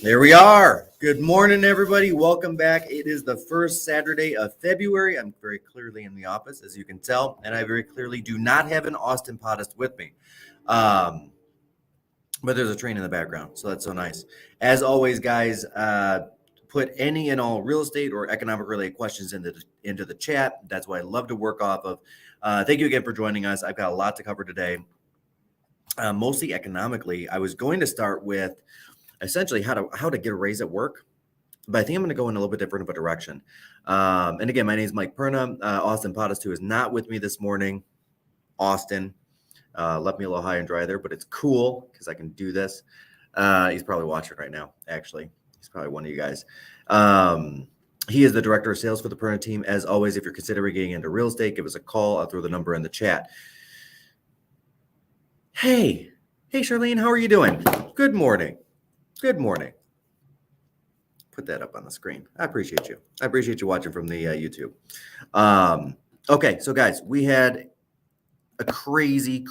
There we are. Good morning, everybody. Welcome back. It is the first Saturday of February. I'm very clearly in the office, as you can tell, and I very clearly do not have an Austin Pothast with me. But there's a train in the background, so that's so nice. As always, guys, put any and all real estate or economic related questions into the chat. That's what I love to work off of. Thank you again for joining us. I've got a lot to cover today, mostly economically. I was going to start with essentially how to get a raise at work, but I think I'm going to go in a little bit different of a direction. And again, my name is Mike Perna. Austin Pothast, who is not with me this morning. Austin left me a little high and dry there, but it's cool because I can do this. He's probably watching right now, actually. He's probably one of you guys. He is the director of sales for the Perna team. As always, if you're considering getting into real estate, give us a call. I'll throw the number in the chat. Hey, Charlene, how are you doing? Good morning. Good morning. Put that up on the screen. I appreciate you. I appreciate you watching from the YouTube. Okay, so guys, we had a crazy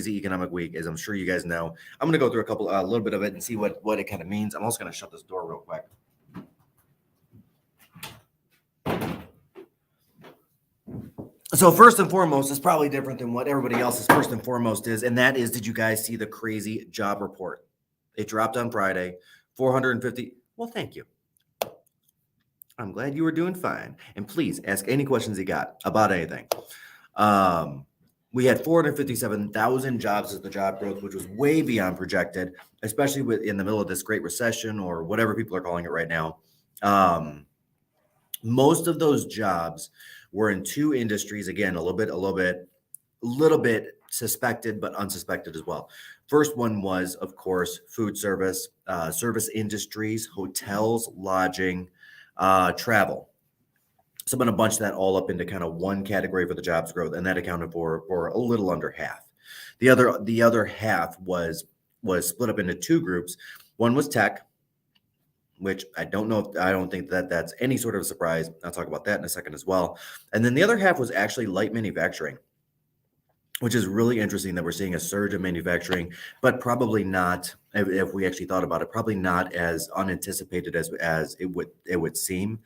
economic week, as I'm sure you guys know. I'm going to go through a little bit of it and see what it kind of means. I'm also going to shut this door real quick. So first and foremost, it's probably different than what everybody else's first and foremost is, and that is, did you guys see the crazy job report? It dropped on Friday, 450. Well, thank you. I'm glad you were doing fine. And please ask any questions you got about anything. We had 457,000 jobs as the job growth, which was way beyond projected, especially in the middle of this Great Recession or whatever people are calling it right now. Most of those jobs were in two industries. Again, a little bit suspected, but unsuspected as well. First one was, of course, food service, service industries, hotels, lodging, travel. So I'm going to bunch that all up into kind of one category for the jobs growth, and that accounted for a little under half. The other half was split up into two groups. One was tech, which I don't think that's any sort of a surprise. I'll talk about that in a second as well. And then the other half was actually light manufacturing, which is really interesting that we're seeing a surge of manufacturing, but probably not, if we actually thought about it, probably not as unanticipated as it would seem,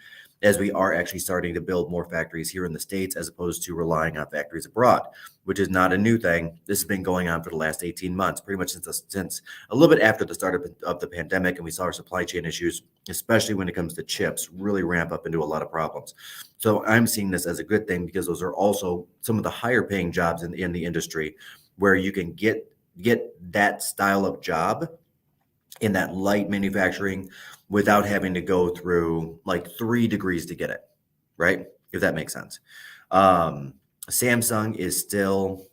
as we are actually starting to build more factories here in the States as opposed to relying on factories abroad, which is not a new thing. This has been going on for the last 18 months, pretty much since a little bit after the start of the pandemic, and we saw our supply chain issues, especially when it comes to chips, really ramp up into a lot of problems. So I'm seeing this as a good thing because those are also some of the higher paying jobs in the industry where you can get that style of job in that light manufacturing without having to go through like 3 degrees to get it, right? If that makes sense. Samsung is still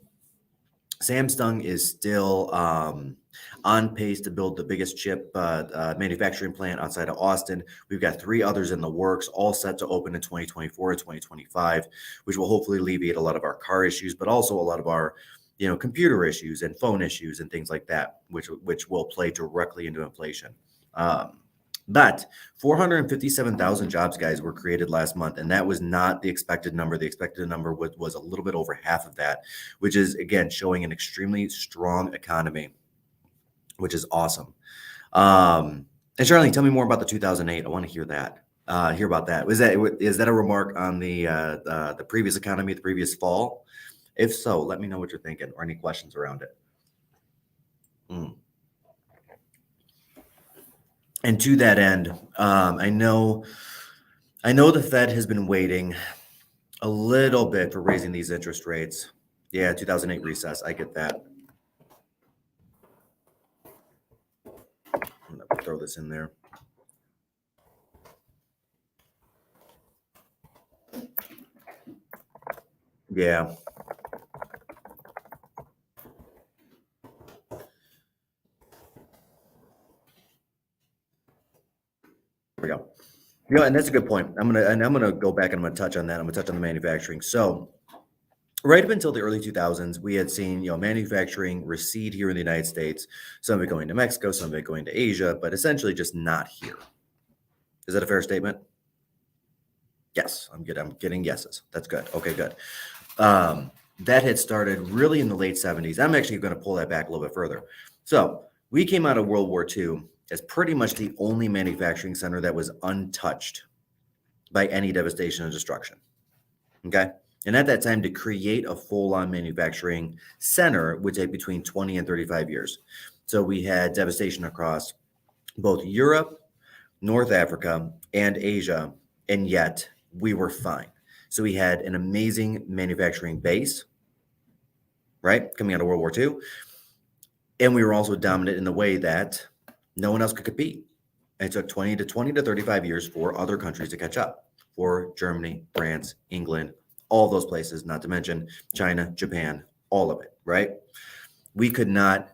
on pace to build the biggest chip manufacturing plant outside of Austin. We've got 3 others in the works, all set to open in 2024 and 2025, which will hopefully alleviate a lot of our car issues, but also a lot of our computer issues and phone issues and things like that, which will play directly into inflation. But 457,000 jobs, guys, were created last month, and that was not the expected number. The expected number was a little bit over half of that, which is, again, showing an extremely strong economy, which is awesome. And Charlene, tell me more about the 2008. I want to hear that. Hear about that. Is that a remark on the previous economy, the previous fall? If so, let me know what you're thinking or any questions around it. And to that end, I know the Fed has been waiting a little bit for raising these interest rates. Yeah, 2008 recess. I get that. I'm gonna throw this in there. Yeah. There we go. And that's a good point. I'm gonna go back and I'm gonna touch on that. I'm gonna touch on the manufacturing. So right up until the early 2000s, we had seen manufacturing recede here in the United States. Some of it going to Mexico, some of it going to Asia, but essentially just not here. Is that a fair statement? Yes, I'm good. I'm getting yeses. That's good. Okay, good. That had started really in the late 70s. I'm actually going to pull that back a little bit further. So we came out of World War II as pretty much the only manufacturing center that was untouched by any devastation and destruction. Okay. And at that time, to create a full on manufacturing center would take between 20 and 35 years. So we had devastation across both Europe, North Africa, and Asia, and yet we were fine. So we had an amazing manufacturing base, right, coming out of World War II. And we were also dominant in the way that no one else could compete. And it took 20 to 35 years for other countries to catch up, for Germany, France, England, all those places, not to mention China, Japan, all of it, right? We could not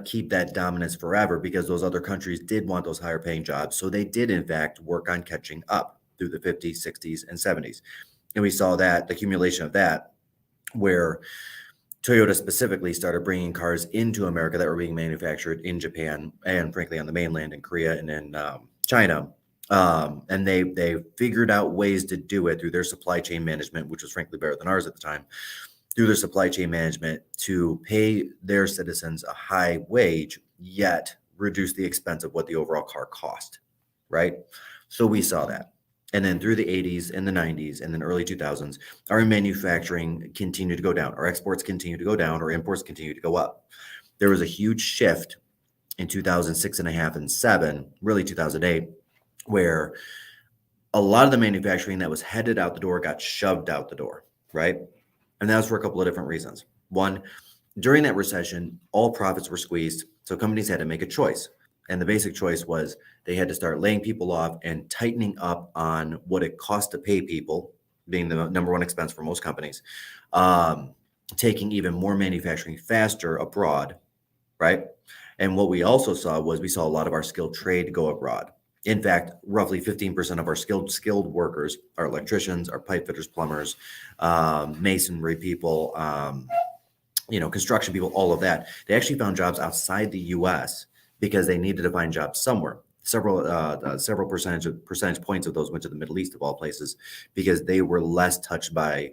keep that dominance forever because those other countries did want those higher paying jobs. So they did, in fact, work on catching up through the 50s, 60s, and 70s. And we saw that, the accumulation of that, where Toyota specifically started bringing cars into America that were being manufactured in Japan and, frankly, on the mainland in Korea and in China. And they figured out ways to do it through their supply chain management, which was frankly better than ours at the time, through their supply chain management to pay their citizens a high wage, yet reduce the expense of what the overall car cost, right? So we saw that. And then through the 80s and the 90s and then early 2000s, our manufacturing continued to go down. Our exports continued to go down. Our imports continued to go up. There was a huge shift in 2006 and a half and 7, really 2008, where a lot of the manufacturing that was headed out the door got shoved out the door, right? And that was for a couple of different reasons. One, during that recession, all profits were squeezed. So companies had to make a choice. And the basic choice was they had to start laying people off and tightening up on what it cost to pay people, being the number one expense for most companies, taking even more manufacturing faster abroad, right? And what we also saw was we saw a lot of our skilled trade go abroad. In fact, roughly 15% of our skilled workers are electricians, are pipe fitters, plumbers, masonry people, construction people, all of that. They actually found jobs outside the U.S. because they needed to find jobs somewhere. Several percentage points of those went to the Middle East of all places because they were less touched by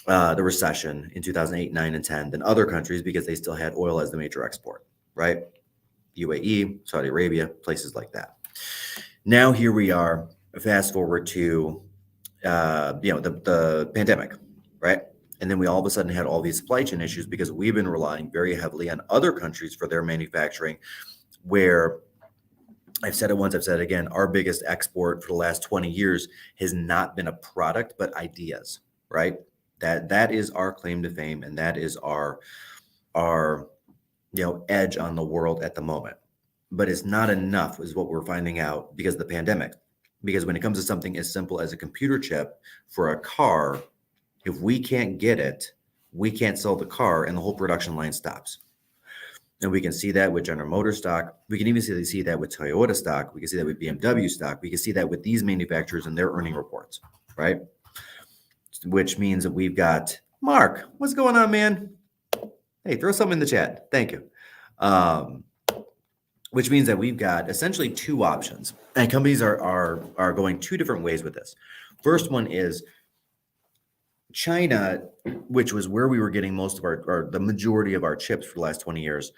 the recession in 2008, 9, and 10 than other countries because they still had oil as the major export, right? UAE, Saudi Arabia, places like that. Now here we are, fast forward to the pandemic, right? And then we all of a sudden had all these supply chain issues because we've been relying very heavily on other countries for their manufacturing, where I've said it once, I've said it again, our biggest export for the last 20 years has not been a product, but ideas, right? That is our claim to fame, and that is our edge on the world at the moment. But it's not enough, is what we're finding out because of the pandemic. Because when it comes to something as simple as a computer chip for a car, if we can't get it, we can't sell the car and the whole production line stops. And we can see that with General Motors stock. We can even see that with Toyota stock. We can see that with BMW stock. We can see that with these manufacturers and their earning reports, right? Which means that we've got Mark. What's going on, man? Hey, throw something in the chat. Thank you. Which means that we've got essentially two options, and companies are going two different ways with this. First one is China, which was where we were getting most of the majority of our chips for the last 20 years.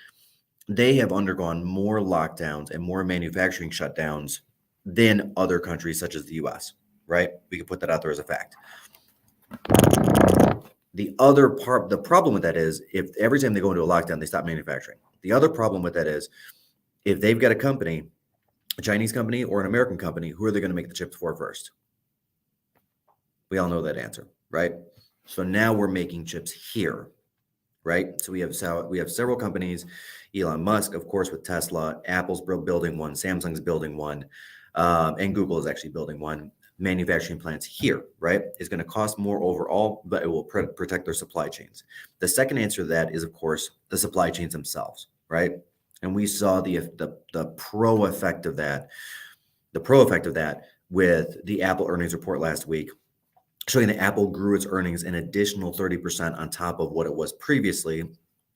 They have undergone more lockdowns and more manufacturing shutdowns than other countries such as the US, right? We can put that out there as a fact. The problem with that is if every time they go into a lockdown, they stop manufacturing. The other problem with that is if they've got a company, a Chinese company or an American company, who are they going to make the chips for first? We all know that answer, right? So now we're making chips here, right? So we have several companies, Elon Musk, of course, with Tesla, Apple's building one, Samsung's building one, and Google is actually building one. Manufacturing plants here, right? It's going to cost more overall, but it will protect their supply chains. The second answer to that is, of course, the supply chains themselves, right? And we saw the pro effect of that. The pro effect of that with the Apple earnings report last week, showing that Apple grew its earnings an additional 30% on top of what it was previously,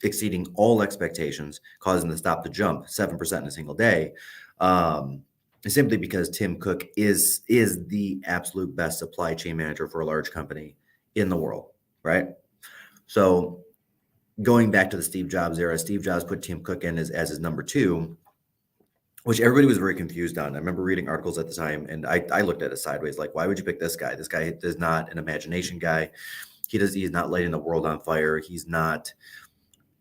exceeding all expectations, causing the stock to jump 7% in a single day. Simply because Tim Cook is the absolute best supply chain manager for a large company in the world, right? So going back to the Steve Jobs era, Steve Jobs put Tim Cook in as his number two. which everybody was very confused on. I remember reading articles at the time, and I looked at it sideways, like, why would you pick this guy? This guy is not an imagination guy. He's not lighting the world on fire. He's not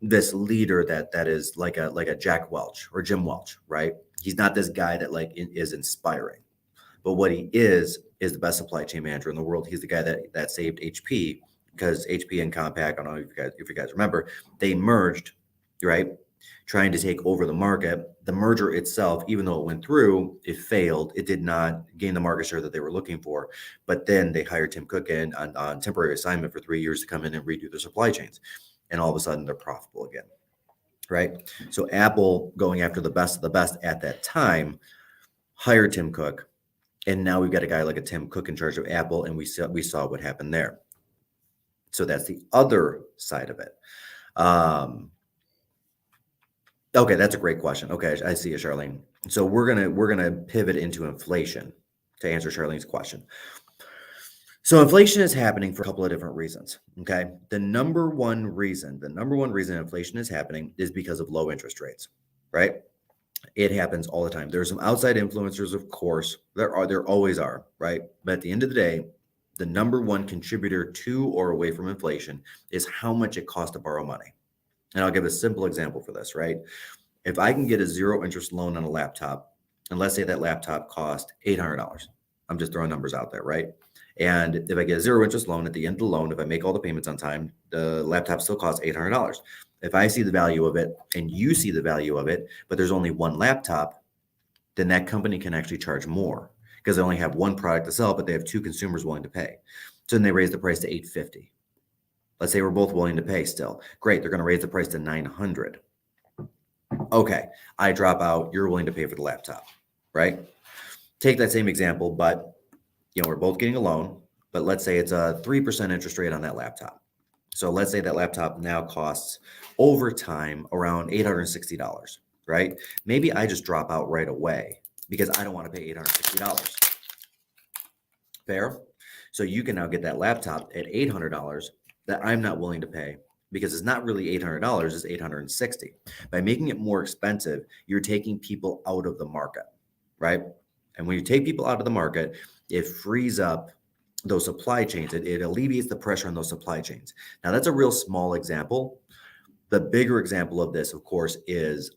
this leader that is like a Jack Welch or Jim Welch, right? He's not this guy that like is inspiring. But what he is the best supply chain manager in the world. He's the guy that saved HP, because HP and Compaq, I don't know if you guys remember, they merged, right? Trying to take over the market. The merger itself, even though it went through, it failed. It did not gain the market share that they were looking for. But then they hired Tim Cook in on temporary assignment for 3 years to come in and redo their supply chains. And all of a sudden they're profitable again, right? So Apple, going after the best of the best at that time, hired Tim Cook. And now we've got a guy like a Tim Cook in charge of Apple, and we saw what happened there. So that's the other side of it. Okay, that's a great question. Okay, I see you, Charlene. So we're gonna pivot into inflation to answer Charlene's question. So inflation is happening for a couple of different reasons. Okay, the number one reason inflation is happening is because of low interest rates, right? It happens all the time. There's some outside influencers, of course. There always are, right? But at the end of the day, the number one contributor to or away from inflation is how much it costs to borrow money. And I'll give a simple example for this, right? If I can get a zero interest loan on a laptop, and let's say that laptop cost $800, I'm just throwing numbers out there, right? And if I get a zero interest loan at the end of the loan, if I make all the payments on time, the laptop still costs $800. If I see the value of it and you see the value of it, but there's only one laptop, then that company can actually charge more because they only have one product to sell, but they have two consumers willing to pay. So then they raise the price to $850. Let's say we're both willing to pay still. Great, they're going to raise the price to $900. Okay, I drop out, you're willing to pay for the laptop, right? Take that same example, but we're both getting a loan, but let's say it's a 3% interest rate on that laptop. So let's say that laptop now costs over time around $860, right? Maybe I just drop out right away because I don't want to pay $860. Fair? So you can now get that laptop at $800 that I'm not willing to pay because it's not really $800, it's $860. By making it more expensive, you're taking people out of the market, right? And when you take people out of the market, it frees up those supply chains. It alleviates the pressure on those supply chains. Now, that's a real small example. The bigger example of this, of course, is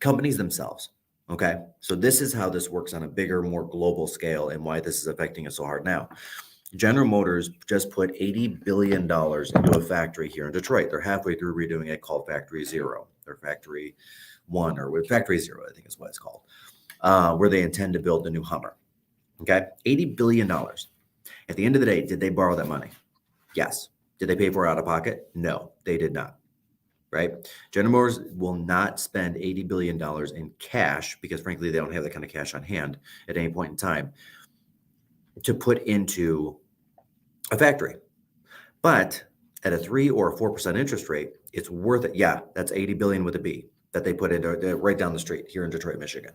companies themselves. Okay, so this is how this works on a bigger, more global scale and why this is affecting us so hard now. General Motors just put $80 billion into a factory here in Detroit. They're halfway through redoing it, called Factory Zero, or Factory One, or Factory Zero, I think is what it's called, where they intend to build the new Hummer. Okay, $80 billion. At the end of the day, did they borrow that money? Yes. Did they pay for it out of pocket? No, they did not. Right? General Motors will not spend $80 billion in cash because, frankly, they don't have that kind of cash on hand at any point in time to put into a factory. But at a 3 or a 4% interest rate, it's worth it. Yeah, that's $80 billion with a B that they put into right down the street here in Detroit, Michigan.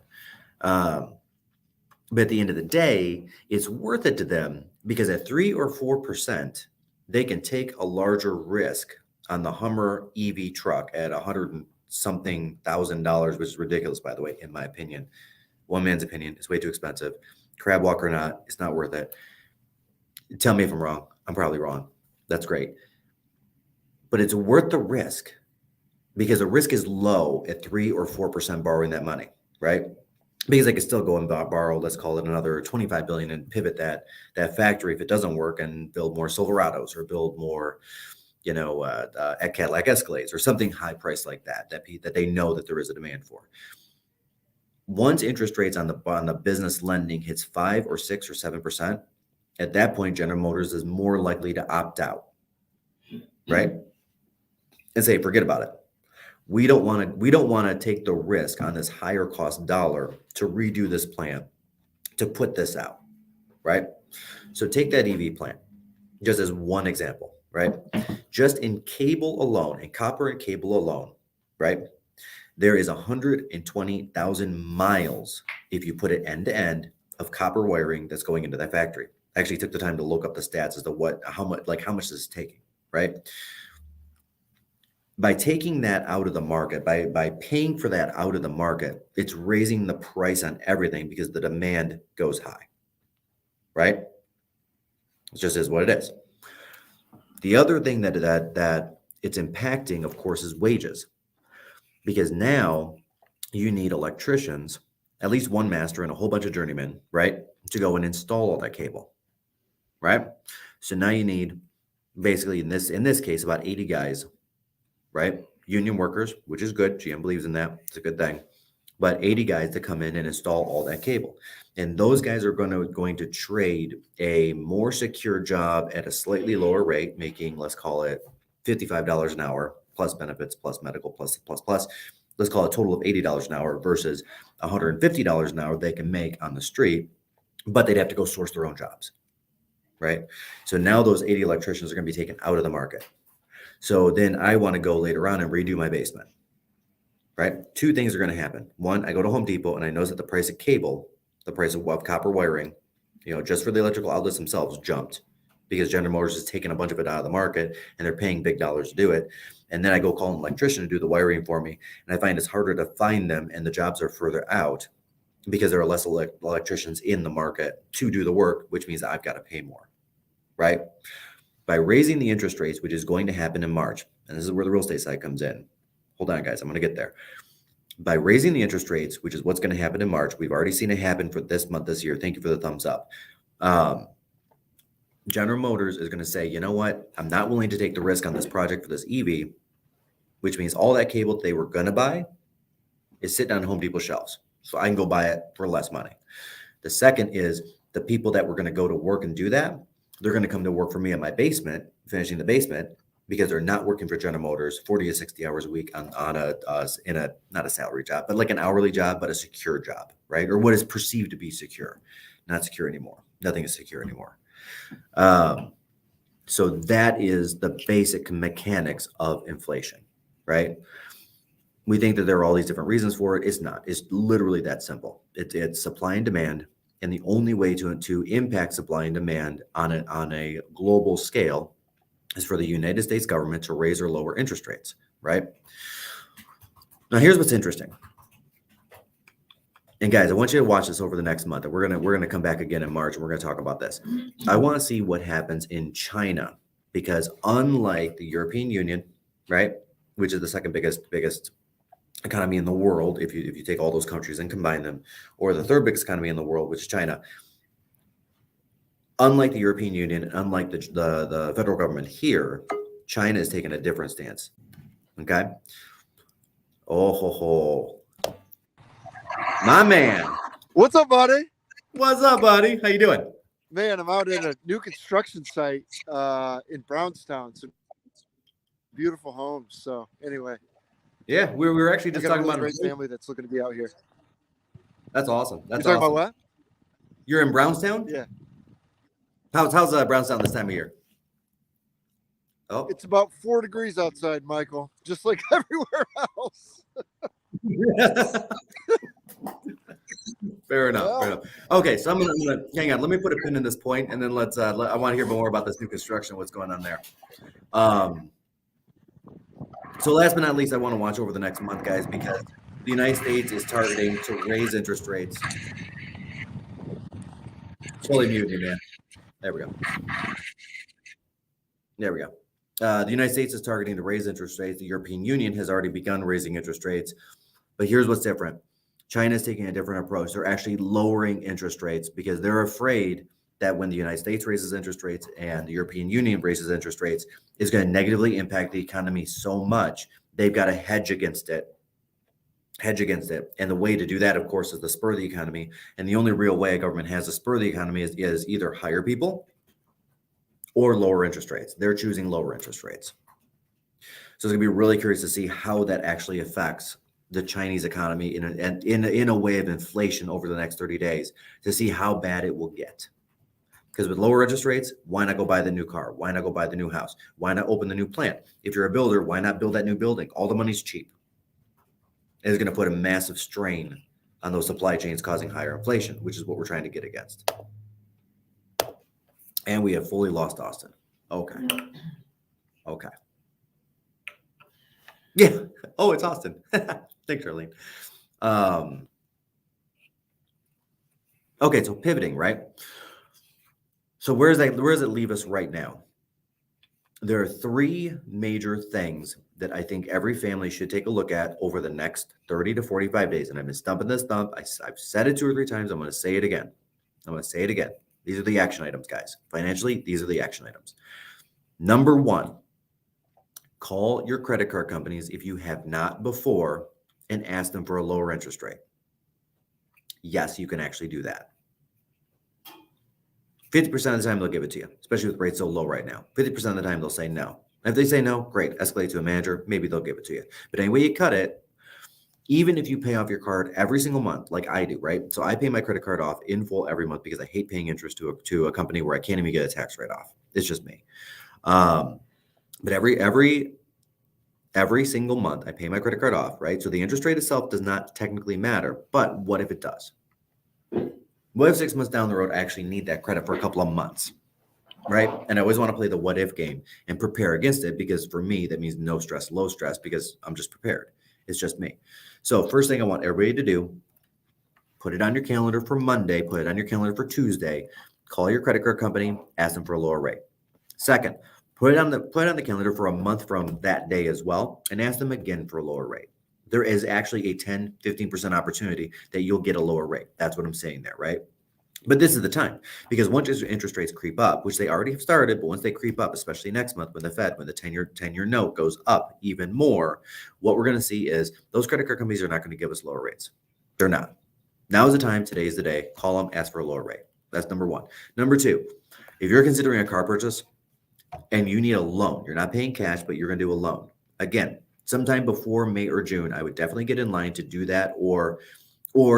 But at the end of the day, it's worth it to them because at 3 or 4%, they can take a larger risk on the Hummer EV truck at $100 and something thousand, which is ridiculous, by the way, in my opinion. One man's opinion. It's way too expensive. Crab walk or not, it's not worth it. Tell me if I'm wrong. I'm probably wrong. That's great. But it's worth the risk because the risk is low at 3 or 4% borrowing that money, right? Because I could still go and borrow, let's call it another $25 billion and pivot that factory if it doesn't work and build more Silverados or build more, Cadillac Escalades or something high priced like that they know that there is a demand for. Once interest rates on the business lending hits 5 or 6 or 7%, at that point, General Motors is more likely to opt out, right? And say, forget about it. We don't want to take the risk on this higher cost dollar to redo this plant, to put this out, right? So take that EV plant just as one example, right? Just in cable alone, in copper and cable alone, right? There is 120,000 miles, if you put it end to end, of copper wiring that's going into that factory. I actually took the time to look up the stats as to how much this is taking, right? By taking that out of the market, by paying for that out of the market, it's raising the price on everything because the demand goes high, right? It just is what it is. The other thing that it's impacting, of course, is wages, because now you need electricians, at least one master and a whole bunch of journeymen, right, to go and install all that cable, right? So now you need basically in this case about 80 guys, right? Union workers, which is good. GM believes in that. It's a good thing. But 80 guys to come in and install all that cable. And those guys are going to trade a more secure job at a slightly lower rate, making, let's call it $55 an hour, plus benefits, plus medical, plus. Let's call it a total of $80 an hour versus $150 an hour they can make on the street, but they'd have to go source their own jobs, right? So now those 80 electricians are going to be taken out of the market. So then I want to go later on and redo my basement, right? Two things are going to happen. One, I go to Home Depot and I notice that the price of cable, the price of copper wiring, just for the electrical outlets themselves jumped because General Motors is taking a bunch of it out of the market and they're paying big dollars to do it. And then I go call an electrician to do the wiring for me. And I find it's harder to find them and the jobs are further out because there are less electricians in the market to do the work, which means I've got to pay more, right? By raising the interest rates, which is going to happen in March, and this is where the real estate side comes in. Hold on, guys, I'm going to get there. By raising the interest rates, which is what's going to happen in March, we've already seen it happen for this month, this year. Thank you for the thumbs up. General Motors is going to say, you know what? I'm not willing to take the risk on this project for this EV, which means all that cable they were going to buy is sitting on Home Depot shelves. So I can go buy it for less money. The second is the people that were going to go to work and do that, they're going to come to work for me in my basement, finishing the basement, because they're not working for General Motors 40 to 60 hours a week on not a salary job, but like an hourly job, but a secure job, right? Or what is perceived to be secure, not secure anymore. Nothing is secure anymore. So that is the basic mechanics of inflation, right? We think that there are all these different reasons for it. It's not. It's literally that simple. It's supply and demand. And the only way to impact supply and demand on a global scale is for the United States government to raise or lower interest rates, right? Now, here's what's interesting. And guys, I want you to watch this over the next month. We're gonna come back again in March and we're gonna talk about this. I want to see what happens in China, because unlike the European Union, right, which is the second biggest economy in the world, if you take all those countries and combine them, or the third biggest economy in the world, which is China. Unlike the European Union, unlike the federal government here, China is taking a different stance. Okay. Oh ho ho. My man. What's up, buddy? What's up, buddy? How you doing? Man, I'm out at a new construction site in Brownstown. Some beautiful homes. So anyway. Yeah, we were actually just talking about a great family that's looking to be out here. That's awesome. That's You're awesome. talking about what? You're in Brownstown? Yeah. How's Brownstown this time of year? Oh, it's about 4 degrees outside, Michael, just like everywhere else. Fair enough. Okay, so I'm gonna hang on. Let me put a pin in this point, and then let's. I want to hear more about this new construction. What's going on there? So last but not least, I want to watch over the next month, guys, because the United States is targeting to raise interest rates. Slowly mute me, man. There we go. The United States is targeting to raise interest rates. The European Union has already begun raising interest rates. But here's what's different. China is taking a different approach. They're actually lowering interest rates because they're afraid that when the United States raises interest rates and the European Union raises interest rates, it's going to negatively impact the economy so much, they've got to hedge against it. And the way to do that, of course, is to spur the economy. And the only real way a government has to spur the economy is either hire people or lower interest rates. They're choosing lower interest rates. So it's going to be really curious to see how that actually affects the Chinese economy in a way of inflation over the next 30 days to see how bad it will get. Because with lower interest rates, why not go buy the new car? Why not go buy the new house? Why not open the new plant? If you're a builder, why not build that new building? All the money's cheap. It's going to put a massive strain on those supply chains, causing higher inflation, which is what we're trying to get against. And we have fully lost Austin. Okay. Yeah. Oh, it's Austin. Thanks, Charlene. Um, okay, so pivoting, right? So where does it leave us right now? There are three major things that I think every family should take a look at over the next 30 to 45 days. And I've been stumping this stump. I've said it 2 or 3 times. I'm going to say it again. I'm going to say it again. These are the action items, guys. Financially, these are the action items. Number one, call your credit card companies if you have not before and ask them for a lower interest rate. Yes, you can actually do that. 50% of the time they'll give it to you, especially with rates so low right now. 50% of the time they'll say no. If they say no, great, escalate to a manager, maybe they'll give it to you. But anyway you cut it, even if you pay off your card every single month, like I do, right? So I pay my credit card off in full every month because I hate paying interest to a company where I can't even get a tax write off. It's just me. But every single month I pay my credit card off, right? So the interest rate itself does not technically matter, but what if it does? What if 6 months down the road I actually need that credit for a couple of months, right? And I always want to play the what if game and prepare against it because for me, that means no stress, low stress because I'm just prepared. It's just me. So first thing I want everybody to do, put it on your calendar for Monday, put it on your calendar for Tuesday, call your credit card company, ask them for a lower rate. Second, put it on the calendar for a month from that day as well and ask them again for a lower rate. There is actually a 10, 15% opportunity that you'll get a lower rate. That's what I'm saying there, right? But this is the time because once interest rates creep up, which they already have started, but once they creep up, especially next month when the 10-year note goes up even more, what we're going to see is those credit card companies are not going to give us lower rates. They're not. Now is the time. Today is the day. Call them, ask for a lower rate. That's number one. Number two, if you're considering a car purchase and you need a loan, you're not paying cash, but you're going to do a loan. Again, sometime before May or June, I would definitely get in line to do that or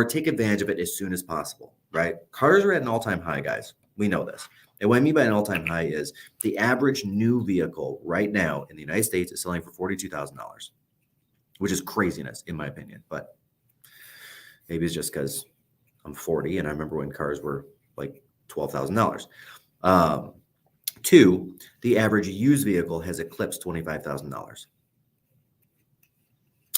take advantage of it as soon as possible, right? Cars are at an all-time high, guys. We know this. And what I mean by an all-time high is the average new vehicle right now in the United States is selling for $42,000, which is craziness in my opinion. But maybe it's just because I'm 40 and I remember when cars were like $12,000. Two, the average used vehicle has eclipsed $25,000.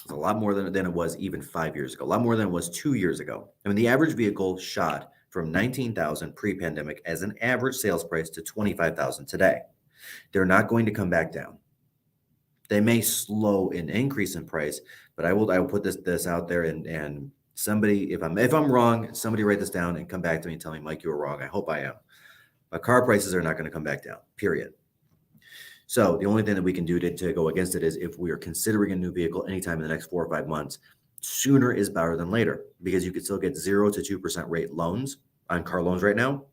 It's a lot more than it was even 5 years ago, a lot more than it was 2 years ago. I mean, the average vehicle shot from 19,000 pre-pandemic as an average sales price to 25,000 today. They're not going to come back down. They may slow an increase in price, but I will put this out there and somebody, if I'm wrong, somebody write this down and come back to me and tell me, Mike, you were wrong. I hope I am. But car prices are not going to come back down, period. So the only thing that we can do to go against it is if we are considering a new vehicle anytime in the next 4 or 5 months, sooner is better than later because you could still get 0 to 2% rate loans on car loans right now.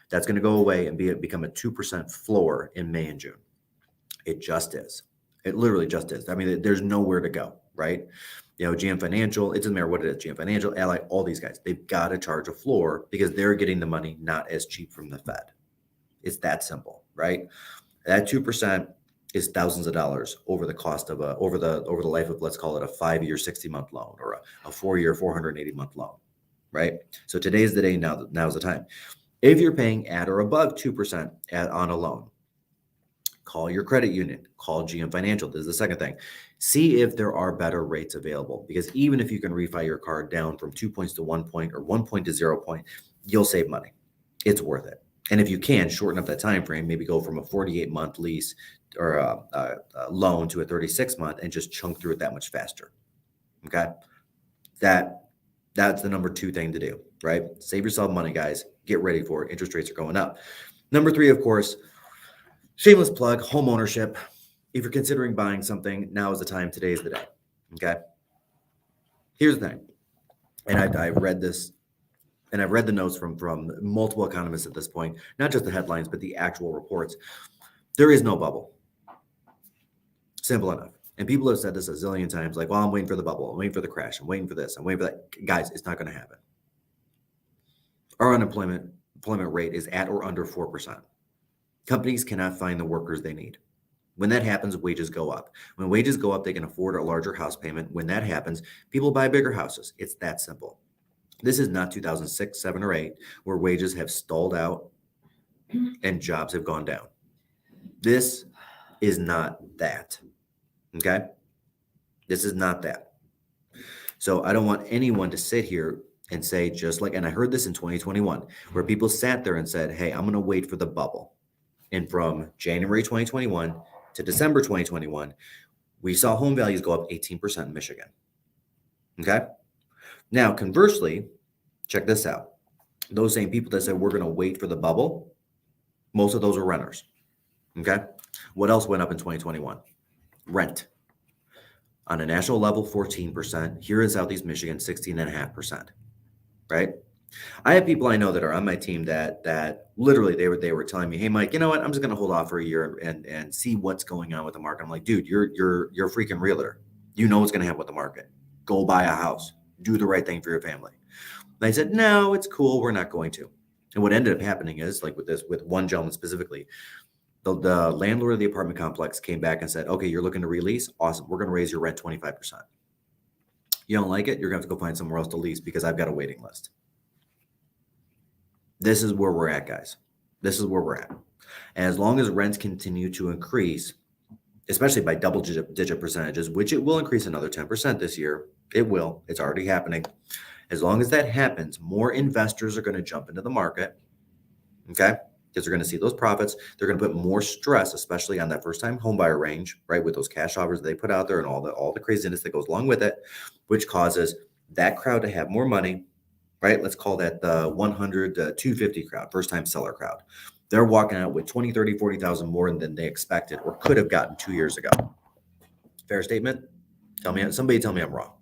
That's going to go away and become a 2% floor in May and June. It just is. It literally just is. I mean, there's nowhere to go, right? GM Financial, it doesn't matter what it is, GM Financial, Ally, all these guys, they've got to charge a floor because they're getting the money not as cheap from the Fed. It's that simple, right? That 2% is thousands of dollars over the cost of over the life of, let's call it a 5-year, 60-month loan or a 4-year, 480-month loan, right? So today's the day. Now's the time. If you're paying at or above 2% on a loan, call your credit union, call GM Financial. This is the second thing. See if there are better rates available because even if you can refi your car down from 2 points to 1 point or 1 point to 0 point, you'll save money. It's worth it. And if you can shorten up that time frame, maybe go from a 48-month lease or a loan to a 36-month and just chunk through it that much faster. Okay, that's the number 2 thing to do, right? Save yourself money, guys. Get ready for it. Interest rates are going up. Number 3, of course, shameless plug, home ownership. If you're considering buying something, now is the time. Today is the day. Okay. Here's the thing, and I've read this. And I've read the notes from multiple economists at this point, not just the headlines, but the actual reports. There is no bubble. Simple enough. And people have said this a zillion times, like, well, I'm waiting for the bubble. I'm waiting for the crash. I'm waiting for this. I'm waiting for that. Guys, it's not going to happen. Our unemployment rate is at or under 4%. Companies cannot find the workers they need. When that happens, wages go up. When wages go up, they can afford a larger house payment. When that happens, people buy bigger houses. It's that simple. This is not 2006, 7, or 8, where wages have stalled out and jobs have gone down. This is not that. Okay? This is not that. So I don't want anyone to sit here and say, just like, and I heard this in 2021, where people sat there and said, hey, I'm going to wait for the bubble. And from January 2021 to December 2021, we saw home values go up 18% in Michigan. Okay. Now, conversely, check this out. Those same people that said we're going to wait for the bubble, most of those are renters. Okay. What else went up in 2021? Rent. On a national level, 14%. Here in Southeast Michigan, 16.5%. Right. I have people I know that are on my team that literally they were telling me, hey Mike, you know what? I'm just gonna hold off for a year and see what's going on with the market. I'm like, dude, you're a freaking realtor. You know what's gonna happen with the market. Go buy a house. Do the right thing for your family. And I said, no, it's cool. We're not going to. And what ended up happening is, like with one gentleman specifically, the landlord of the apartment complex came back and said, okay, you're looking to release? Awesome. We're gonna raise your rent 25%. You don't like it? You're gonna have to go find somewhere else to lease because I've got a waiting list. This is where we're at, guys. This is where we're at. And as long as rents continue to increase, especially by double digit percentages, which it will increase another 10% this year, it will. It's already happening. As long as that happens, more investors are going to jump into the market, okay? Because they're going to see those profits. They're going to put more stress, especially on that first-time homebuyer range, right? With those cash offers they put out there and all the craziness that goes along with it, which causes that crowd to have more money. Right? Let's call that the 100 to 250 crowd, first time seller crowd. They're walking out with 20, 30, 40,000 more than they expected or could have gotten 2 years ago. Fair statement? Somebody tell me I'm wrong.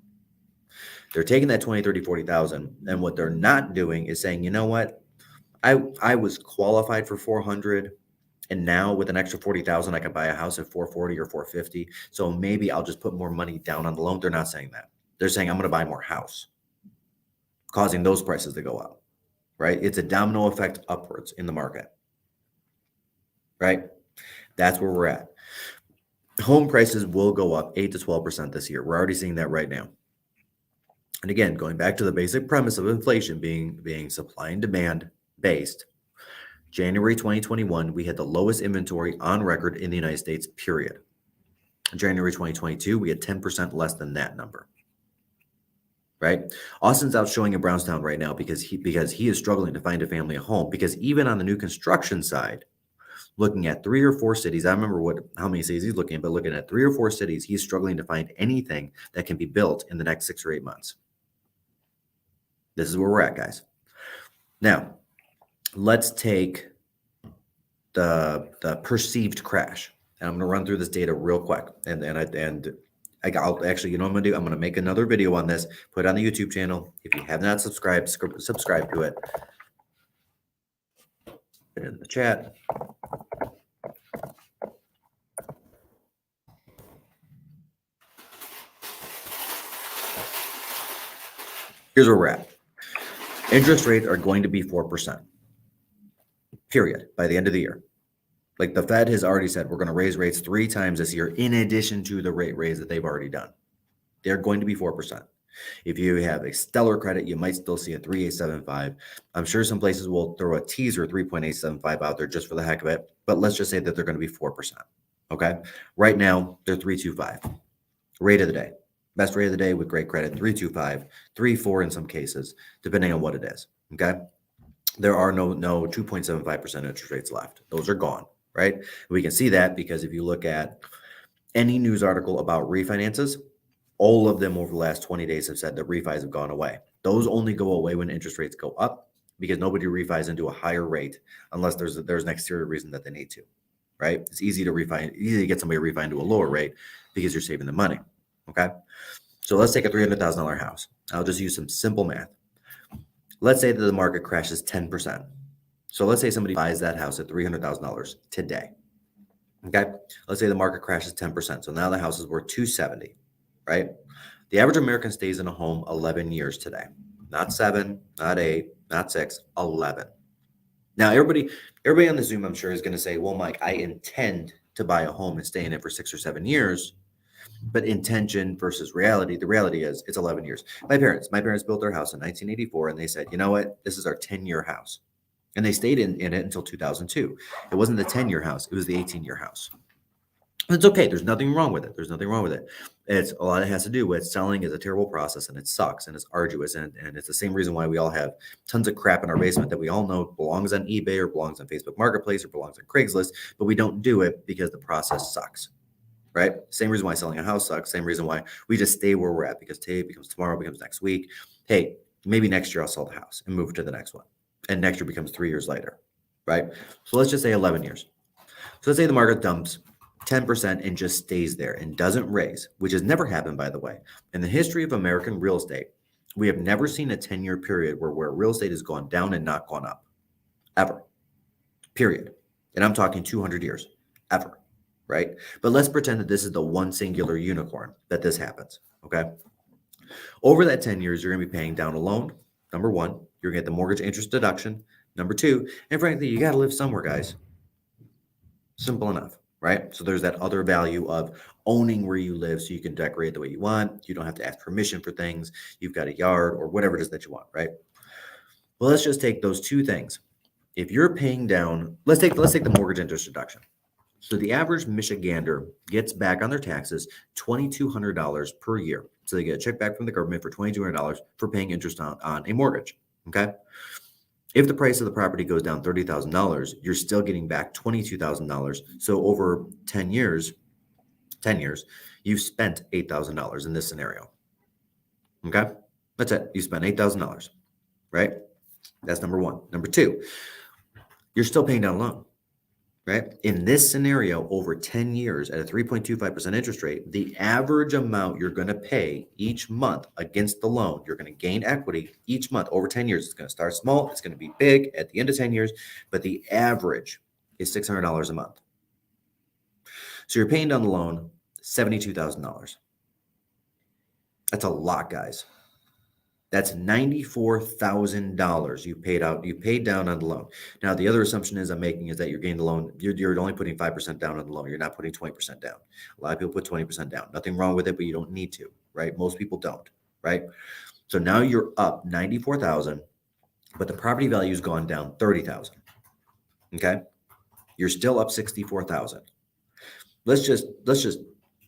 They're taking that 20, 30, 40,000 and what they're not doing is saying, you know what? I was qualified for 400 and now with an extra 40,000 I can buy a house at 440 or 450. So maybe I'll just put more money down on the loan. They're not saying that. They're saying I'm going to buy more house, causing those prices to go up, right? It's a domino effect upwards in the market, right? That's where we're at. Home prices will go up 8 to 12% this year. We're already seeing that right now. And again, going back to the basic premise of inflation being supply and demand based, January 2021, we had the lowest inventory on record in the United States, period. January 2022, we had 10% less than that number. Right? Austin's out showing in Brownstown right now because he is struggling to find a family a home, because even on the new construction side, looking at 3 or 4 cities, I remember how many cities he's looking at, but looking at 3 or 4 cities, he's struggling to find anything that can be built in the next 6 or 8 months. This is where we're at, guys. Now, let's take the perceived crash. And I'm going to run through this data real quick. I'll actually, you know what I'm going to do? I'm going to make another video on this, put it on the YouTube channel. If you have not subscribed, subscribe to it. Put it in the chat. Here's where we're at. Interest rates are going to be 4%, period, by the end of the year. Like the Fed has already said, we're going to raise rates 3 times this year, in addition to the rate raise that they've already done. They're going to be 4%. If you have a stellar credit, you might still see a 3.875. I'm sure some places will throw a teaser 3.875 out there just for the heck of it. But let's just say that they're going to be 4%. Okay. Right now, they're 3.25. Rate of the day. Best rate of the day with great credit, 3.25, 3.4 in some cases, depending on what it is. Okay. There are no 2.75% interest rates left. Those are gone. Right. We can see that because if you look at any news article about refinances, all of them over the last 20 days have said that refis have gone away. Those only go away when interest rates go up, because nobody refis into a higher rate unless there's an exterior reason that they need to, right? It's easy to get somebody to refi into a lower rate because you're saving the money, okay? So let's take a $300,000 house. I'll just use some simple math. Let's say that the market crashes 10%. So let's say somebody buys that house at $300,000 today, okay? Let's say the market crashes 10%. So now the house is worth $270,000. Right? The average American stays in a home 11 years today. Not 7, not 8, not 6, 11. Now, everybody on the Zoom, I'm sure, is going to say, well, Mike, I intend to buy a home and stay in it for 6 or 7 years. But intention versus reality, the reality is it's 11 years. My parents built their house in 1984, and they said, you know what? This is our 10-year house. And they stayed in it until 2002. It wasn't the 10-year house. It was the 18-year house. It's okay. There's nothing wrong with it. There's nothing wrong with it. It's a lot. It has to do with selling is a terrible process and it sucks and it's arduous and it's the same reason why we all have tons of crap in our basement that we all know belongs on eBay or belongs on Facebook Marketplace or belongs on Craigslist, but we don't do it because the process sucks. Right? Same reason why selling a house sucks. Same reason why we just stay where we're at because today becomes tomorrow, becomes next week. Hey, maybe next year I'll sell the house and move to the next one. And next year becomes 3 years later. Right? So let's just say 11 years. So let's say the market dumps 10% and just stays there and doesn't raise, which has never happened, by the way. In the history of American real estate, we have never seen a 10-year period where real estate has gone down and not gone up, ever, period. And I'm talking 200 years, ever, right? But let's pretend that this is the one singular unicorn that this happens, okay? Over that 10 years, you're going to be paying down a loan, number one. You're going to get the mortgage interest deduction, number two. And frankly, you got to live somewhere, guys. Simple enough, right? So there's that other value of owning where you live so you can decorate the way you want. You don't have to ask permission for things. You've got a yard or whatever it is that you want, right? Well, let's just take those two things. If you're paying down, let's take the mortgage interest deduction. So the average Michigander gets back on their taxes $2,200 per year. So they get a check back from the government for $2,200 for paying interest on a mortgage. Okay. If the price of the property goes down $30,000, you're still getting back $22,000. So over 10 years, you've spent $8,000 in this scenario. Okay. That's it. You spent $8,000, right? That's number one. Number two, you're still paying down a loan. Right? In this scenario, over 10 years at a 3.25% interest rate, the average amount you're going to pay each month against the loan, you're going to gain equity each month over 10 years. It's going to start small. It's going to be big at the end of 10 years, but the average is $600 a month. So you're paying down the loan $72,000. That's a lot, guys. That's $94,000 you paid down on the loan. Now, the other assumption I'm making is that you're getting the loan, you're only putting 5% down on the loan. You're not putting 20% down. A lot of people put 20% down. Nothing wrong with it, but you don't need to, right? Most people don't, right? So now you're up 94,000, but the property value has gone down 30,000. Okay? You're still up 64,000. Let's just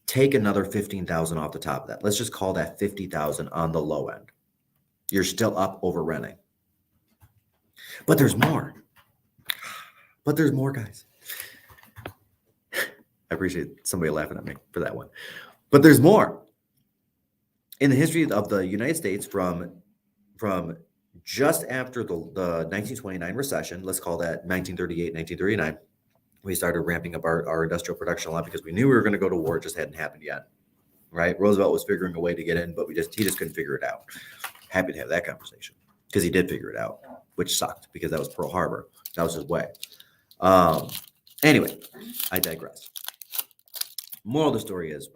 take another 15,000 off the top of that. Let's just call that 50,000 on the low end. You're still up over renting. But there's more. But there's more, guys. I appreciate somebody laughing at me for that one. But there's more. In the history of the United States from just after the 1929 recession, let's call that 1938, 1939, we started ramping up our industrial production a lot because we knew we were going to go to war. It just hadn't happened yet, right? Roosevelt was figuring a way to get in, but he just couldn't figure it out. Happy to have that conversation because he did figure it out, which sucked because that was Pearl Harbor. That was his way. Anyway, I digress. Moral of the story is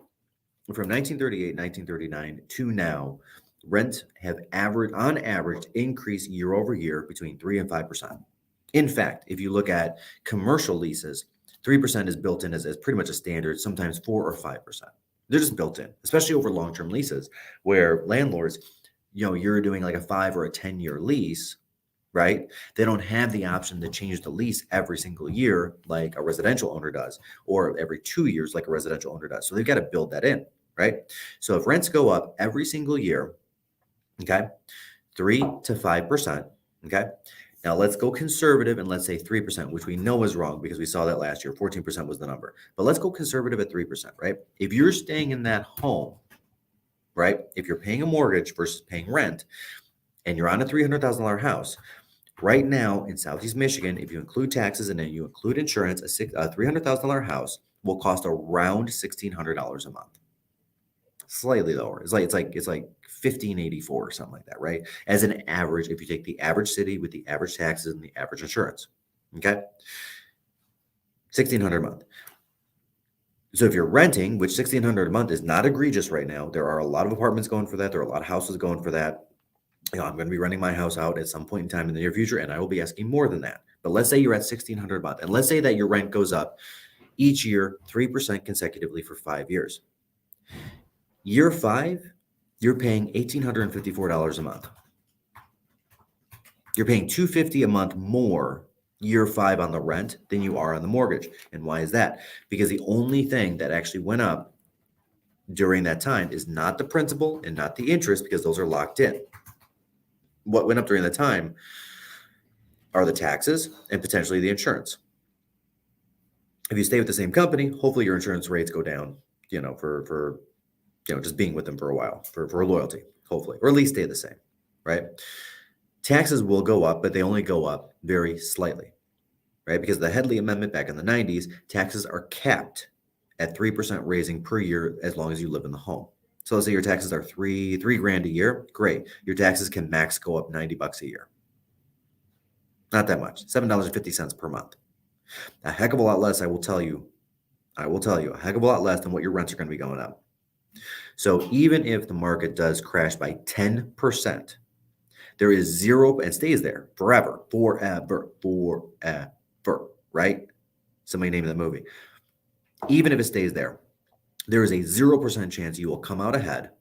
from 1938, 1939 to now, rents have on average increased year over year between 3 and 5%. In fact, if you look at commercial leases, 3% is built in as pretty much a standard, sometimes 4 or 5%. They're just built in, especially over long-term leases where landlords, you're doing like a 5 or a 10-year lease, right? They don't have the option to change the lease every single year like a residential owner does, or every 2 years like a residential owner does. So they've got to build that in, right? So if rents go up every single year, okay, 3 to 5%, okay? Now let's go conservative and let's say 3%, which we know is wrong because we saw that last year. 14% was the number. But let's go conservative at 3%, right? If you're staying in that home, right? If you're paying a mortgage versus paying rent and you're on a $300,000 house, right now in Southeast Michigan, if you include taxes and then you include insurance, a $300,000 house will cost around $1,600 a month. Slightly lower. It's like 1584 or something like that, right? As an average, if you take the average city with the average taxes and the average insurance, okay? $1,600 a month. So if you're renting, which $1,600 a month is not egregious right now, there are a lot of apartments going for that. There are a lot of houses going for that. I'm going to be renting my house out at some point in time in the near future, and I will be asking more than that. But let's say you're at $1,600 a month, and let's say that your rent goes up each year 3% consecutively for 5 years. Year 5, you're paying $1,854 a month. You're paying $250 a month more year 5 on the rent than you are on the mortgage. And why is that? Because the only thing that actually went up during that time is not the principal and not the interest, because those are locked in. What went up during that time are the taxes and potentially the insurance. If you stay with the same company, hopefully your insurance rates go down, for just being with them for a while, for loyalty, hopefully, or at least stay the same, right? Taxes will go up, but they only go up very slightly, right? Because the Headley Amendment back in the 90s, taxes are capped at 3% raising per year as long as you live in the home. So let's say your taxes are three grand a year. Great. Your taxes can max go up $90 a year. Not that much, $7.50 per month. A heck of a lot less, I will tell you, a heck of a lot less than what your rents are going to be going up. So even if the market does crash by 10%, there is zero, and stays there forever, right? Somebody named the movie. Even if it stays there, there is a 0% chance you will come out ahead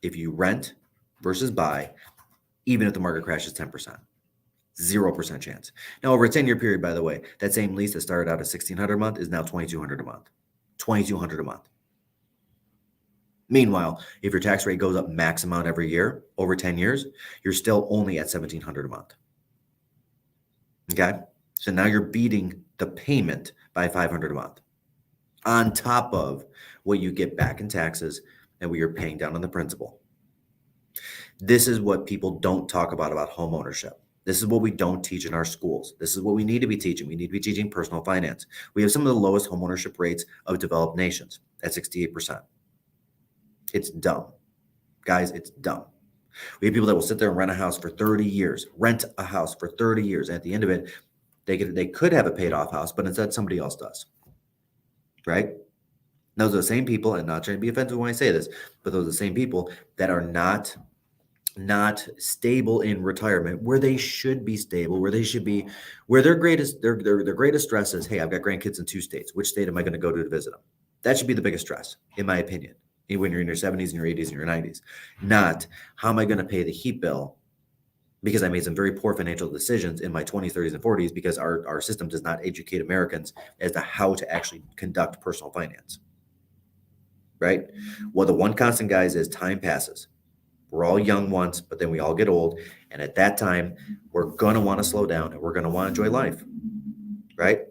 if you rent versus buy, even if the market crashes 10%. 0% chance. Now, over a 10-year period, by the way, that same lease that started out at $1,600 a month is now $2,200 a month. $2,200 a month. Meanwhile, if your tax rate goes up max amount every year over 10 years, you're still only at $1,700 a month. Okay? So now you're beating the payment by $500 a month on top of what you get back in taxes and what you're paying down on the principal. This is what people don't talk about home ownership. This is what we don't teach in our schools. This is what we need to be teaching. We need to be teaching personal finance. We have some of the lowest homeownership rates of developed nations at 68%. It's dumb. Guys, it's dumb. We have people that will sit there and rent a house for 30 years, and at the end of it, they could have a paid off house, but instead somebody else does. Right? Those are the same people, and not trying to be offensive when I say this, but those are the same people that are not stable in retirement, where they should be stable, where their greatest stress is, hey, I've got grandkids in 2 states. Which state am I going to go to visit them? That should be the biggest stress, in my opinion, when you're in your 70s and your 80s and your 90s. Not, how am I going to pay the heat bill because I made some very poor financial decisions in my 20s, 30s, and 40s, because our system does not educate Americans as to how to actually conduct personal finance. Right? Well, the one constant, guys, is time passes. We're all young once, but then we all get old. And at that time, we're going to want to slow down and we're going to want to enjoy life, right?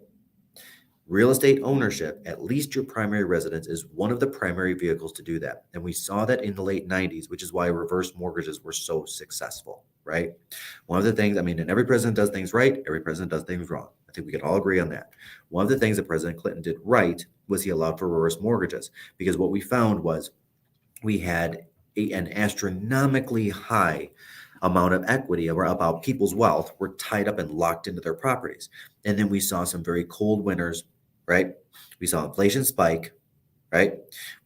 Real estate ownership, at least your primary residence, is one of the primary vehicles to do that. And we saw that in the late 90s, which is why reverse mortgages were so successful, right? One of the things, and every president does things right, every president does things wrong. I think we can all agree on that. One of the things that President Clinton did right was he allowed for reverse mortgages, because what we found was we had an astronomically high amount of equity about people's wealth were tied up and locked into their properties. And then we saw some very cold winters, right? We saw inflation spike, right?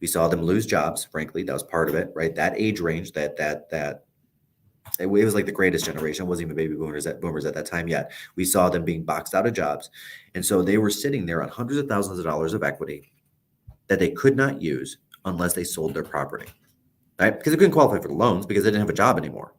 We saw them lose jobs. Frankly, that was part of it, right? That age range, that it was like the greatest generation. It wasn't even baby boomers at that time yet. We saw them being boxed out of jobs. And so they were sitting there on hundreds of thousands of dollars of equity that they could not use unless they sold their property. Right? Because they couldn't qualify for the loans because they didn't have a job anymore.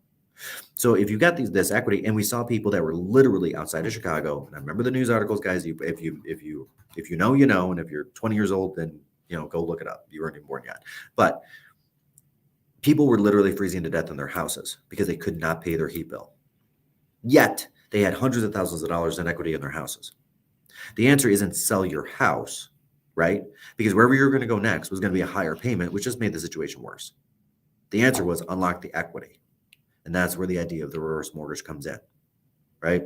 So if you got this equity, and we saw people that were literally outside of Chicago, and I remember the news articles, guys. If you know, you know, and if you're 20 years old, then go look it up. You weren't even born yet. But people were literally freezing to death in their houses because they could not pay their heat bill. Yet they had hundreds of thousands of dollars in equity in their houses. The answer isn't sell your house, right? Because wherever you're going to go next was going to be a higher payment, which just made the situation worse. The answer was unlock the equity. And that's where the idea of the reverse mortgage comes in, right?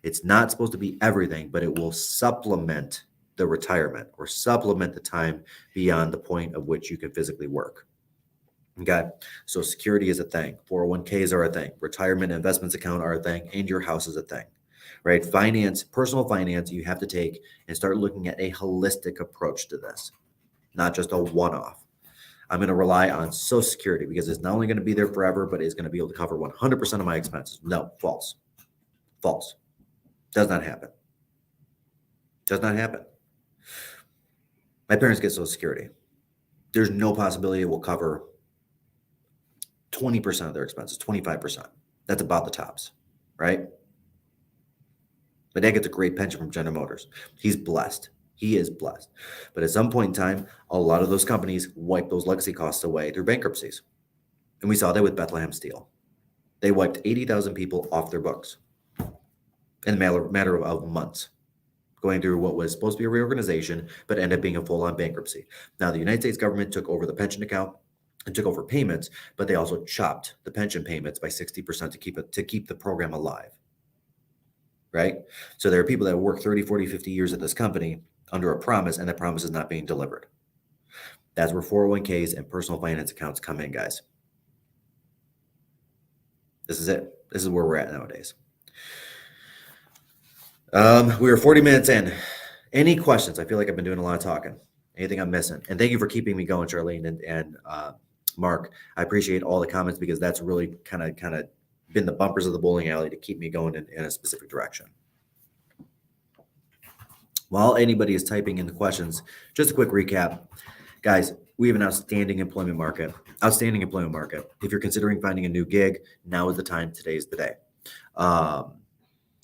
It's not supposed to be everything, but it will supplement the retirement or supplement the time beyond the point of which you can physically work. Okay. So security is a thing. 401ks are a thing. Retirement investments account are a thing. And your house is a thing, right? Finance, personal finance, you have to take and start looking at a holistic approach to this, not just a one-off. I'm going to rely on Social Security because it's not only going to be there forever, but it's going to be able to cover 100% of my expenses. No, false. False. Does not happen. Does not happen. My parents get Social Security. There's no possibility it will cover 20% of their expenses, 25%. That's about the tops, right? My dad gets a great pension from General Motors. He's blessed. He is blessed. But at some point in time, a lot of those companies wipe those legacy costs away through bankruptcies. And we saw that with Bethlehem Steel. They wiped 80,000 people off their books in a matter of months, going through what was supposed to be a reorganization, but ended up being a full-on bankruptcy. Now, the United States government took over the pension account and took over payments, but they also chopped the pension payments by 60% to keep the program alive. Right? So there are people that work 30, 40, 50 years at this company under a promise, and that promise is not being delivered. That's where 401ks and personal finance accounts come in, guys. This is it. This is where we're at nowadays. We are 40 minutes in. Any questions? I feel like I've been doing a lot of talking. Anything I'm missing? And thank you for keeping me going, Charlene and Mark. I appreciate all the comments because that's really kind of been the bumpers of the bowling alley to keep me going in a specific direction. While anybody is typing in the questions, just a quick recap. Guys, we have an outstanding employment market. Outstanding employment market. If you're considering finding a new gig, now is the time. Today is the day.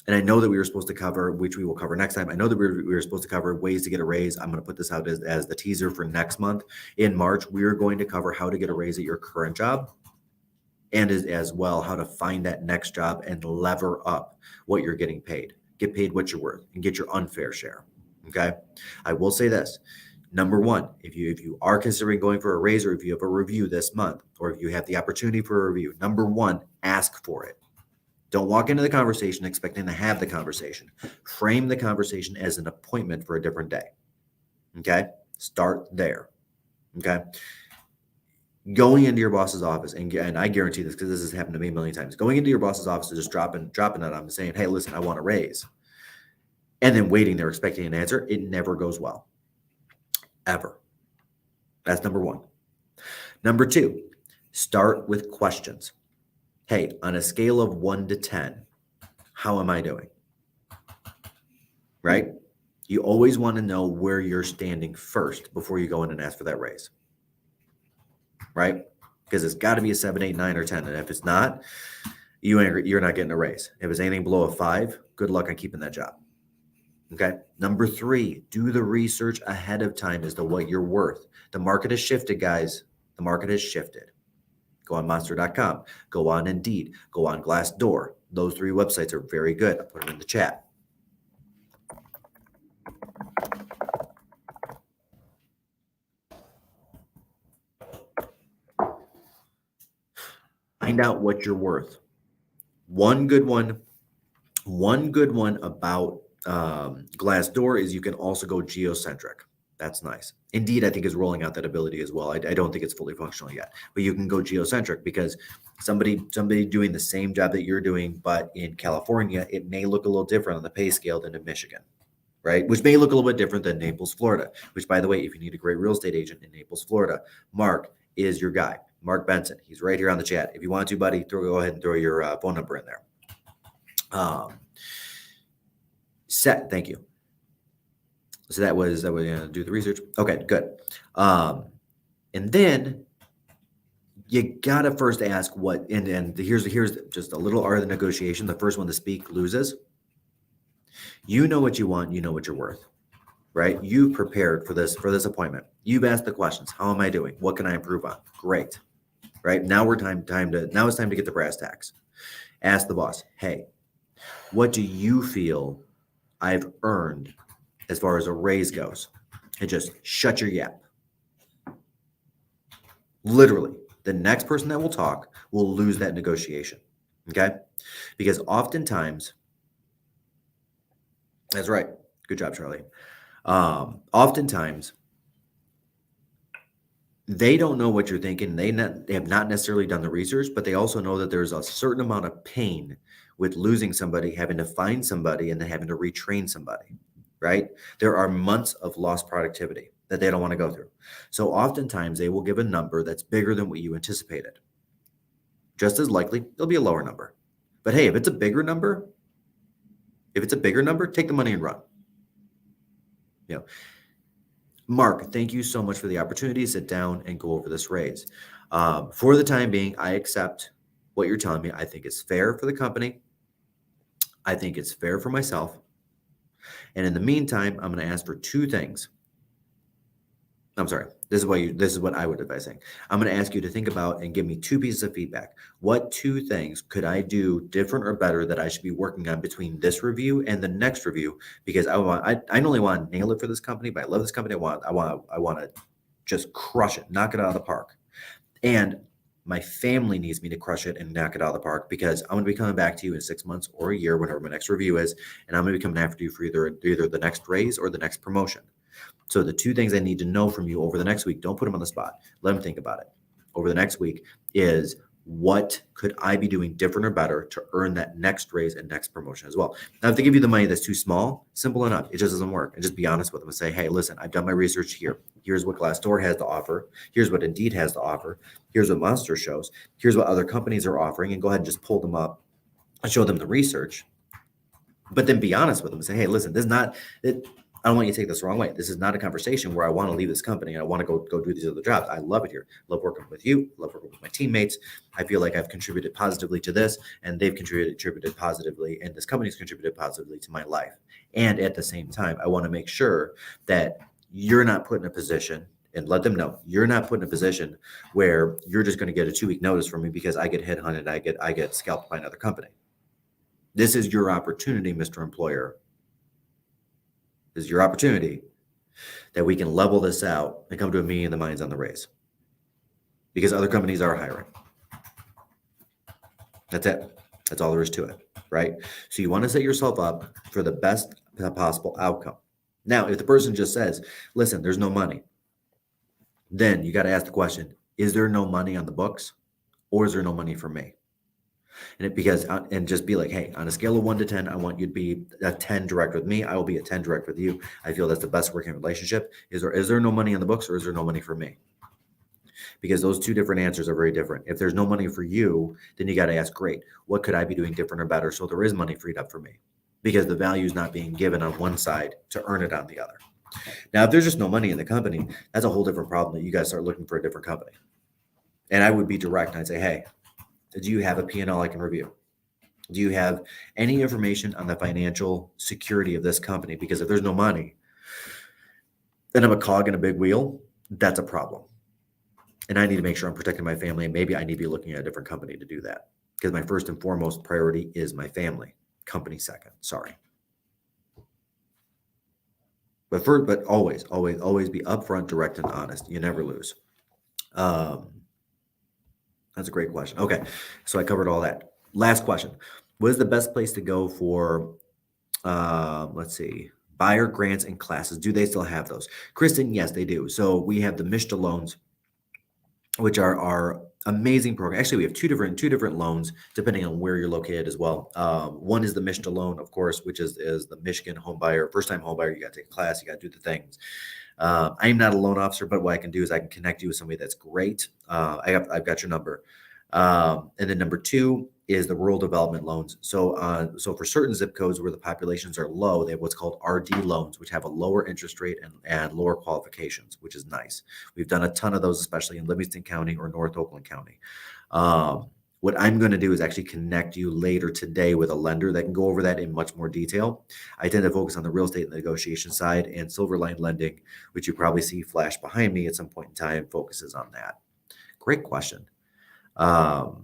And I know that we were supposed to cover, which we will cover next time. I know that we were supposed to cover ways to get a raise. I'm going to put this out as the teaser for next month. In March, we are going to cover how to get a raise at your current job, and as well how to find that next job and lever up what you're getting paid. Get paid what you're worth and get your unfair share. Okay. I will say this. Number one, if you are considering going for a raise, or if you have a review this month, or if you have the opportunity for a review, number one, ask for it. Don't walk into the conversation expecting to have the conversation. Frame the conversation as an appointment for a different day. Okay? Start there. Okay? Going into your boss's office, and I guarantee this because this has happened to me a million times, going into your boss's office and just dropping it on them and saying, hey, listen, I want a raise. And then waiting there expecting an answer, it never goes well. Ever. That's number one. Number two, start with questions. Hey, on a scale of 1 to 10, how am I doing? Right? You always want to know where you're standing first before you go in and ask for that raise. Right? Because it's got to be a 7, 8, 9, or 10. And if it's not, you're not getting a raise. If it's anything below a 5, good luck on keeping that job. Okay. Number 3, do the research ahead of time as to what you're worth. The market has shifted, guys. The market has shifted. Go on monster.com, go on Indeed, go on Glassdoor. Those 3 websites are very good. I'll put them in the chat. Find out what you're worth. One good one about Glassdoor is you can also go geocentric. That's nice. Indeed, I think is rolling out that ability as well. I don't think it's fully functional yet, but you can go geocentric because somebody doing the same job that you're doing, but in California, it may look a little different on the pay scale than in Michigan, right? Which may look a little bit different than Naples, Florida, which, by the way, if you need a great real estate agent in Naples, Florida, Mark is your guy. Mark Benson. He's right here on the chat. If you want to, buddy, go ahead and throw your phone number in there. Thank you. So that was do the research. Okay, good. And then you gotta first ask what. And here's just a little art of the negotiation. The first one to speak loses. You know what you want. You know what you're worth. Right? You've prepared for this appointment. You've asked the questions. How am I doing? What can I improve on? Great. Right? Now it's time to get the brass tacks. Ask the boss, hey, what do you feel I've earned as far as a raise goes? And just shut your yap. Literally, the next person that will talk will lose that negotiation. Okay? Because oftentimes, that's right. Good job, Charlie. Oftentimes, they don't know what you're thinking. They have not necessarily done the research, but they also know that there's a certain amount of pain with losing somebody, having to find somebody, and then having to retrain somebody, right? There are months of lost productivity that they don't want to go through. So oftentimes they will give a number that's bigger than what you anticipated. Just as likely, there'll be a lower number. But hey, if it's a bigger number, take the money and run. You know, Mark, thank you so much for the opportunity to sit down and go over this raise. For the time being, I accept what you're telling me. I think it's fair for the company. I think it's fair for myself. And in the meantime, I'm going to ask for two things. I'm sorry. This is what I would advise saying. I'm going to ask you to think about and give me two pieces of feedback. What two things could I do different or better that I should be working on between this review and the next review? Because I not only want to nail it for this company, but I love this company. I want to just crush it, knock it out of the park. And my family needs me to crush it and knock it out of the park, because I'm going to be coming back to you in 6 months or a year, whenever my next review is, and I'm going to be coming after you for either the next raise or the next promotion. So the two things I need to know from you over the next week, don't put them on the spot. Let them think about it. Over the next week is, what could I be doing different or better to earn that next raise and next promotion as well? Now, if they give you the money that's too small, simple enough. It just doesn't work. And just be honest with them and say, hey, listen, I've done my research here. Here's what Glassdoor has to offer. Here's what Indeed has to offer. Here's what Monster shows. Here's what other companies are offering. And go ahead and just pull them up and show them the research. But then be honest with them and say, hey, listen, this is not it. I don't want you to take this the wrong way. This is not a conversation where I want to leave this company and I want to go do these other jobs. I love it here. Love working with you. Love working with my teammates. I feel like I've contributed positively to this, and they've contributed positively, and this company's contributed positively to my life. And at the same time, I want to make sure that you're not put in a position, and let them know you're not put in a position where you're just going to get a 2-week notice from me because I get headhunted, I get scalped by another company. This is your opportunity, Mr. Employer. This is your opportunity that we can level this out and come to a meeting of the minds on the raise, because other companies are hiring. That's it. That's all there is to it, right? So you want to set yourself up for the best possible outcome. Now, if the person just says, listen, there's no money, then you got to ask the question, is there no money on the books, or is there no money for me? And just be like, hey, on a scale of 1 to 10, I want you to be a 10 direct with me. I will be a 10 direct with you. I feel that's the best working relationship. Is there no money on the books, or is there no money for me? Because those two different answers are very different. If there's no money for you, then you got to ask, great, what could I be doing different or better so there is money freed up for me? Because the value is not being given on one side to earn it on the other. Now, if there's just no money in the company, that's a whole different problem that you guys start looking for a different company. And I would be direct, and I'd say, hey, do you have a P&L I can review? Do you have any information on the financial security of this company? Because if there's no money, then I'm a cog in a big wheel. That's a problem. And I need to make sure I'm protecting my family. And maybe I need to be looking at a different company to do that, because my first and foremost priority is my family. Company second. Sorry. But always be upfront, direct, and honest. You never lose. That's a great question. Okay, so I covered all that. Last question. What is the best place to go for, let's see, buyer grants and classes? Do they still have those? Kristen, yes, they do. So we have the Mishta loans, which are our amazing program. Actually, we have two different loans depending on where you're located as well. One is the Mishta loan, of course, which is the Michigan home buyer, first time home buyer. You got to take a class, you got to do the things. I am not a loan officer, but what I can do is I can connect you with somebody that's great. I've got your number. And then number two is the rural development loans. So for certain zip codes where the populations are low, they have what's called RD loans, which have a lower interest rate and lower qualifications, which is nice. We've done a ton of those, especially in Livingston County or North Oakland County. What I'm going to do is actually connect you later today with a lender that can go over that in much more detail. I tend to focus on the real estate and the negotiation side, and Silverline Lending, which you probably see flash behind me at some point in time, focuses on that. Great question. But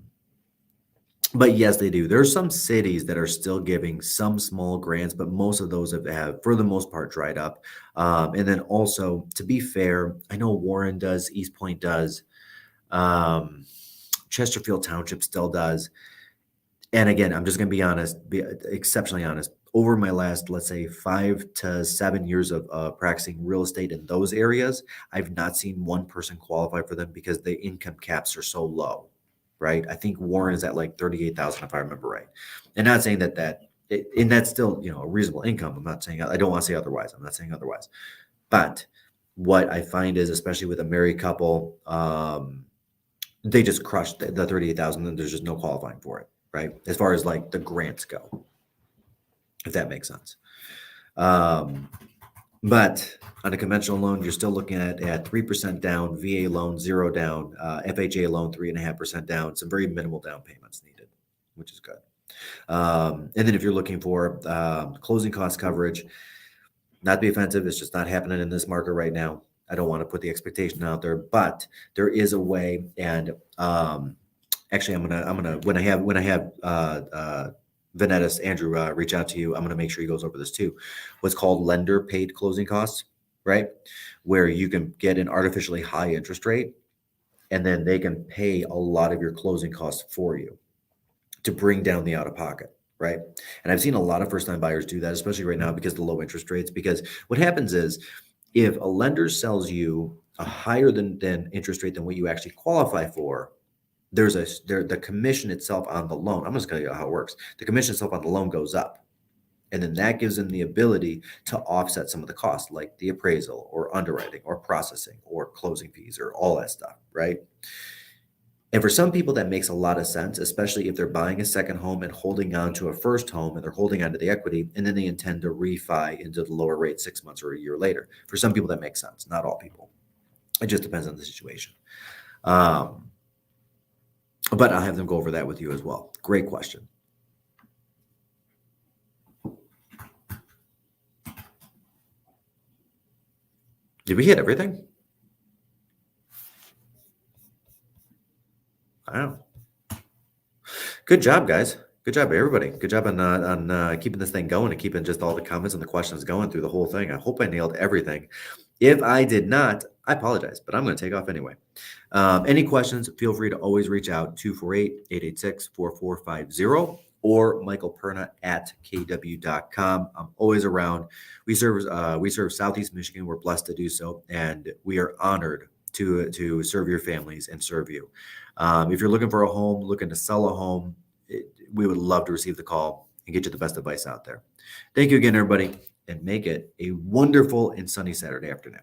yes, they do. There are some cities that are still giving some small grants, but most of those have for the most part, dried up. And then also, to be fair, I know Warren does, East Point does. Chesterfield Township still does. And again, I'm just going to be honest, be exceptionally honest. Over my last, let's say, 5 to 7 years of practicing real estate in those areas, I've not seen one person qualify for them because the income caps are so low, right? I think Warren is at like 38,000 if I remember right. And not saying and that's still, a reasonable income. I'm not saying, I don't want to say otherwise. I'm not saying otherwise. But what I find is, especially with a married couple, they just crushed the 38,000, and there's just no qualifying for it, right? As far as like the grants go, if that makes sense. But on a conventional loan, you're still looking at 3% down, VA loan 0 down, FHA loan 3.5% down, some very minimal down payments needed, which is good. And then if you're looking for closing cost coverage, not to be offensive, it's just not happening in this market right now. I don't want to put the expectation out there, but there is a way. And actually, I'm gonna when I have Venetis Andrew reach out to you, I'm gonna make sure he goes over this too. What's called lender paid closing costs, right? Where you can get an artificially high interest rate, and then they can pay a lot of your closing costs for you to bring down the out of pocket, right? And I've seen a lot of first time buyers do that, especially right now because of the low interest rates. Because what happens is if a lender sells you a higher than interest rate than what you actually qualify for, the commission itself on the loan. I'm just going to tell you how it works. The commission itself on the loan goes up. And then that gives them the ability to offset some of the costs, like the appraisal or underwriting or processing or closing fees or all that stuff, right? And for some people, that makes a lot of sense, especially if they're buying a second home and holding on to a first home and they're holding on to the equity, and then they intend to refi into the lower rate 6 months or a year later. For some people, that makes sense. Not all people. It just depends on the situation. But I'll have them go over that with you as well. Great question. Did we hit everything? I don't know. Good job, guys. Good job, everybody. Good job on keeping this thing going and keeping just all the comments and the questions going through the whole thing. I hope I nailed everything. If I did not, I apologize, but I'm going to take off anyway. Any questions, feel free to always reach out, 248-886-4450 or Michael Perna at kw.com. I'm always around. We serve Southeast Michigan. We're blessed to do so, and we are honored to serve your families and serve you. If you're looking for a home, looking to sell a home, we would love to receive the call and get you the best advice out there. Thank you again, everybody, and make it a wonderful and sunny Saturday afternoon.